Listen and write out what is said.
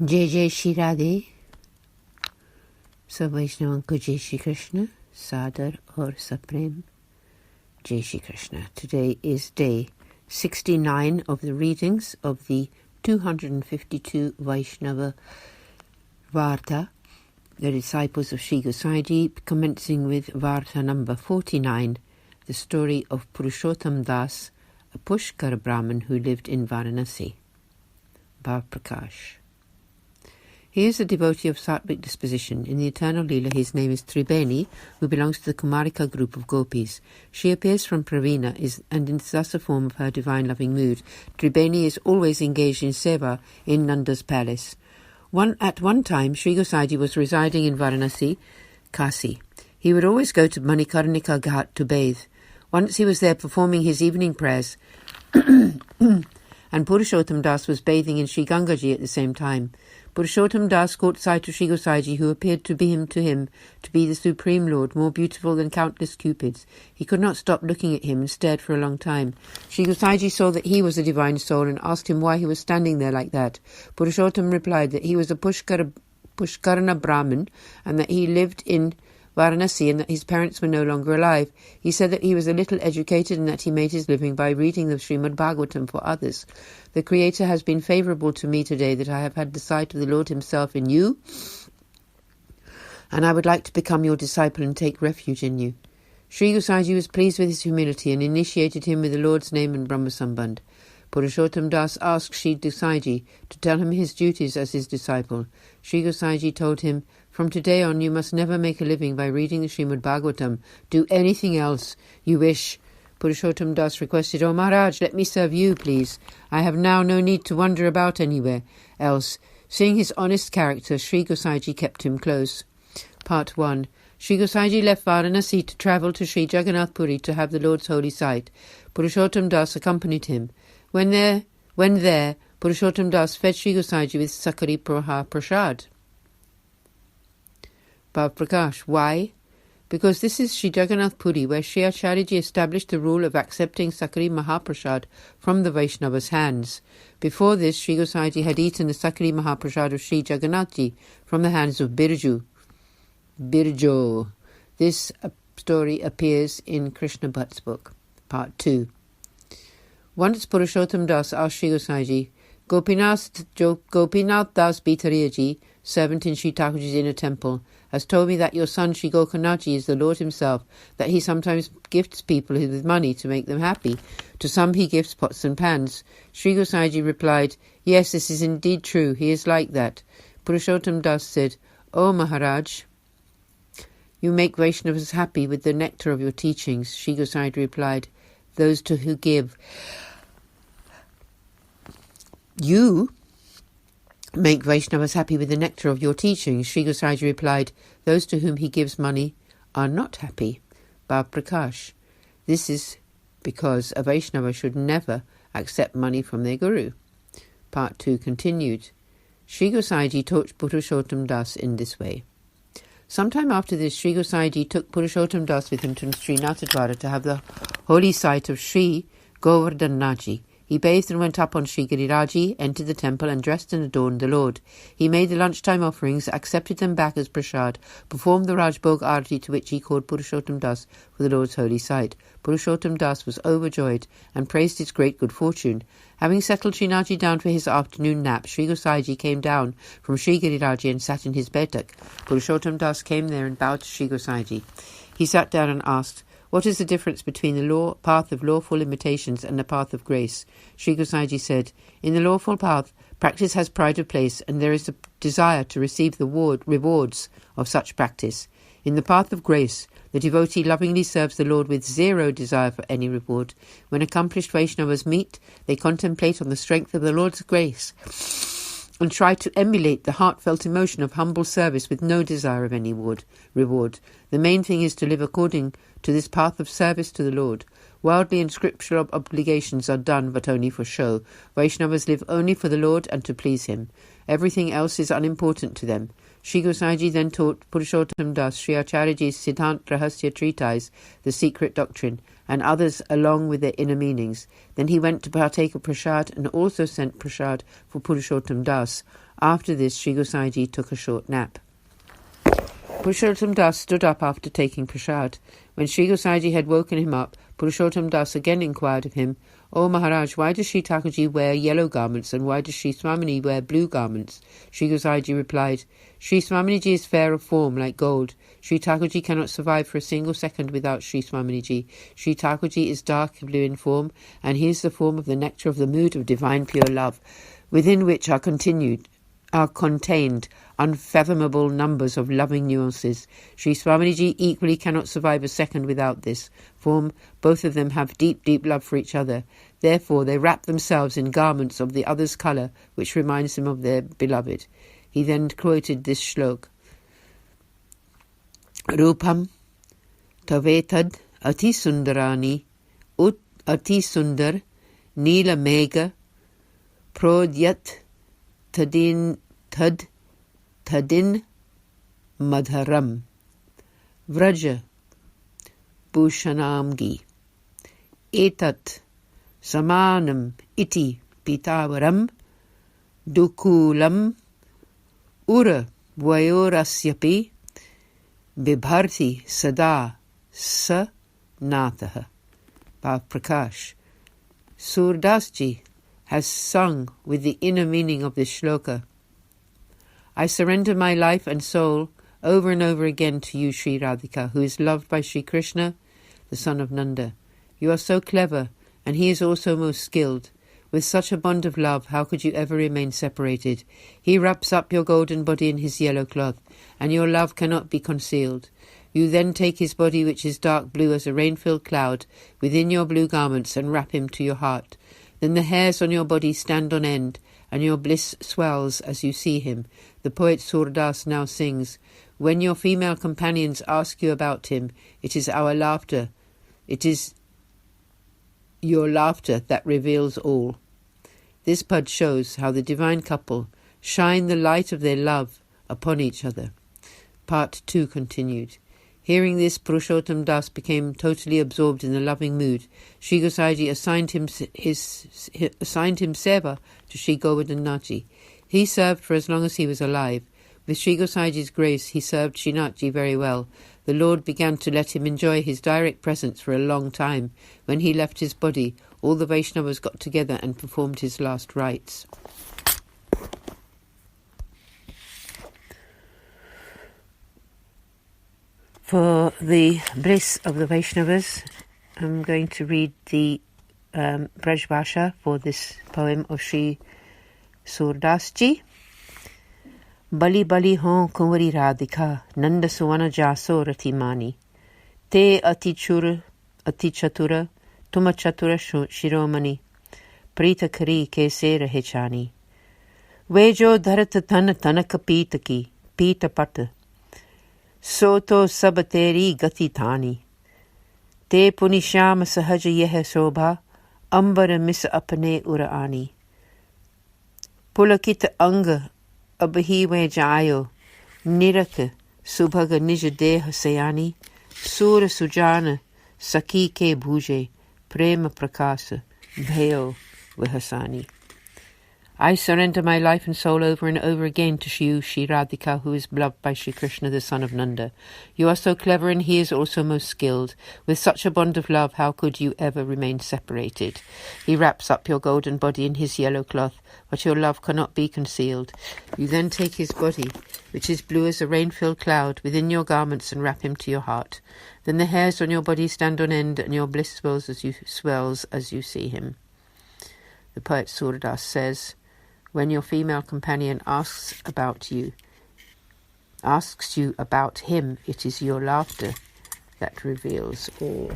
जय जय श्री राधे। सब वैष्णवों को जय श्री कृष्ण, सादर और सप्रेम जय Shri Krishna. Today is day 69 of the readings of the 252 Vaishnava Varta, the disciples of Sri Gosaiji, commencing with Varta number 49, the story of Purushottam Das, a Pushkar Brahmin who lived in Varanasi. Bhav Prakash. He is a devotee of sattvic disposition. In the eternal Leela, his name is Tribeni, who belongs to the Kumarika group of gopis. She appears from Pravina and is thus a form of her divine loving mood. Tribeni is always engaged in seva in Nanda's palace. At one time, Sri Gosaiji was residing in Varanasi, Kasi. He would always go to Manikarnika Ghat to bathe. Once he was there performing his evening prayers, and Purushottam Das was bathing in Sri Gangaji at the same time. Purushottam Das caught sight of Sri Gosaiji, who appeared to him to be the Supreme Lord, more beautiful than countless cupids. He could not stop looking at him and stared for a long time. Sri Gosaiji saw that he was a divine soul and asked him why he was standing there like that. Purushottam replied that he was a Pushkarana Brahmin and that he lived in Varanasi and that his parents were no longer alive. He said that he was a little educated and that he made his living by reading the Srimad Bhagavatam for others. The Creator has been favourable to me today that I have had the sight of the Lord himself in you, and I would like to become your disciple and take refuge in you. Sri Gosaiji was pleased with his humility and initiated him with the Lord's name and Brahma Sambandh. Purushottam Das asked Sri Gosaiji to tell him his duties as his disciple. Sri Gosaiji told him, "From today on you must never make a living by reading the Srimad Bhagavatam. Do anything else you wish." Purushottam Das requested, "Oh Maharaj, let me serve you, please. I have now no need to wander about anywhere else." Seeing his honest character, Sri Gosaiji kept him close. Part 1. Sri Gosaiji left Varanasi to travel to Sri Jagannath Puri to have the Lord's holy sight. Purushottam Das accompanied him. When there, Purushottam Das fed Sri Gosaiji with Sakari Prasad. Bhav Prakash. Why? Because this is Sri Jagannath Puri, where Sri Acharyaji established the rule of accepting Sakari Mahaprasad from the Vaishnava's hands. Before this, Sri Gosaiji had eaten the Sakari Mahaprasad of Sri Jagannathji from the hands of Birjo. This story appears in Krishna Bhatt's book. Part 2. Once Purushottam Das asked Sri Gosaiji, Gopinath Das Bhitariyaji, servant in Sri Thakurji's inner temple, has told me that your son Sri Gokanathji is the Lord himself, that he sometimes gifts people with money to make them happy. To some he gifts pots and pans. Sri Gosaiji replied, "Yes, this is indeed true. He is like that." Purushottam Das said, "O Maharaj, you make Vaishnavas happy with the nectar of your teachings." Sri Gosaiji replied, "Those to who give." "You make Vaishnavas happy with the nectar of your teachings." Sri Gosaiji replied, "Those to whom he gives money are not happy." Bhav Prakash. This is because a Vaishnava should never accept money from their guru. Part 2 continued. Sri Gosaiji taught Purushottam Das in this way. Sometime after this, Sri Gosaiji took Purushottam Das with him to Srinatadwara to have the holy sight of Sri Govardhanaji. He bathed and went up on Sri Giriraji, entered the temple and dressed and adorned the Lord. He made the lunchtime offerings, accepted them back as prasad, performed the Rajbhog Arati to which he called Purushottam Das for the Lord's holy sight. Purushottam Das was overjoyed and praised his great good fortune. Having settled Srinathji down for his afternoon nap, Sri Gosaiji came down from Sri Giriraji and sat in his bedok. Purushottam Das came there and bowed to Sri Gosaiji. He sat down and asked, "What is the difference between the path of lawful limitations and the path of grace?" Sri Gosaiji said, "In the lawful path, practice has pride of place, and there is a desire to receive the rewards of such practice. In the path of grace, the devotee lovingly serves the Lord with zero desire for any reward. When accomplished Vaishnavas meet, they contemplate on the strength of the Lord's grace and try to emulate the heartfelt emotion of humble service with no desire of any reward. The main thing is to live according to this path of service to the Lord. Worldly and scriptural obligations are done but only for show. Vaishnavas live only for the Lord and to please him. Everything else is unimportant to them. Sri Gosaiji then taught Purushottam Das Sri Acharyaji's Siddhant Rahasya treatise, The Secret Doctrine, and others along with their inner meanings. Then he went to partake of prasad and also sent prasad for Purushottam Das. After this, Sri Gosaiji took a short nap. Purushottam Das stood up after taking prasad. When Sri Gosaiji had woken him up, Purushottam Das again inquired of him, "O Maharaj, why does Sri Thakurji wear yellow garments and why does Sri Swamini wear blue garments?" Sri Gosaiji replied, "Sri Swaminiji is fair of form like gold. Sri Thakurji cannot survive for a single second without Sri Swaminiji. Sri Thakurji is dark blue in form, and he is the form of the nectar of the mood of divine pure love, within which are contained unfathomable numbers of loving nuances. Sri Swaminiji equally cannot survive a second without this form. Both of them have deep, deep love for each other. Therefore they wrap themselves in garments of the other's colour, which reminds them of their beloved." He then quoted this shlok. Rupam tavetad ati sundarani ut ati sundar nila mega prodyat tadin madharam vraja bhushanamgi etat samanam iti pitavaram dukulam ura vayorasyapi bibharti sada sa natha. Bhav Prakash. Surdasji has sung with the inner meaning of this shloka. I surrender my life and soul over and over again to you, Sri Radhika, who is loved by Sri Krishna, the son of Nanda. You are so clever, and he is also most skilled. With such a bond of love, how could you ever remain separated? He wraps up your golden body in his yellow cloth, and your love cannot be concealed. You then take his body, which is dark blue as a rain-filled cloud, within your blue garments and wrap him to your heart. Then the hairs on your body stand on end, and your bliss swells as you see him. The poet Surdas now sings, "When your female companions ask you about him, it is our laughter. It is your laughter that reveals all." This pad shows how the divine couple shine the light of their love upon each other. Part 2 continued. Hearing this, Purushottam Das became totally absorbed in the loving mood. Sri Gosaiji assigned him seva to Sri Govardhanaji. He served for as long as he was alive. With Sri Gosaiji's grace, he served Srinathji very well. The Lord began to let him enjoy his direct presence for a long time. When he left his body, all the Vaishnavas got together and performed his last rites. For the bliss of the Vaishnavas, I'm going to read the Braj Bhasha for this poem of Sri Surdasji. Bali bali hon kunwari radhika, nanda suwana jaso ratimani. Te ati chatura, tuma chatura shiromani. Prita kari ke se rahechani. Vejo dharat tan tanaka pita ki, pita pat. Soto sabateri gati tani. Te punisham sahaja yeh sobha, ambar mis apne uraani. Pulakit anga abhi ve jayo, nirak subhag nij deh sayani, sur sujana saki ke bhuje, prema prakasa, bhayo vihasani. I surrender my life and soul over and over again to you, Sri Radhika, who is beloved by Sri Krishna, the son of Nanda. You are so clever and he is also most skilled. With such a bond of love, how could you ever remain separated? He wraps up your golden body in his yellow cloth, but your love cannot be concealed. You then take his body, which is blue as a rain-filled cloud, within your garments and wrap him to your heart. Then the hairs on your body stand on end, and your bliss swells as you see him. The poet Surdas says, when your female companion asks you about him, it is your laughter that reveals all.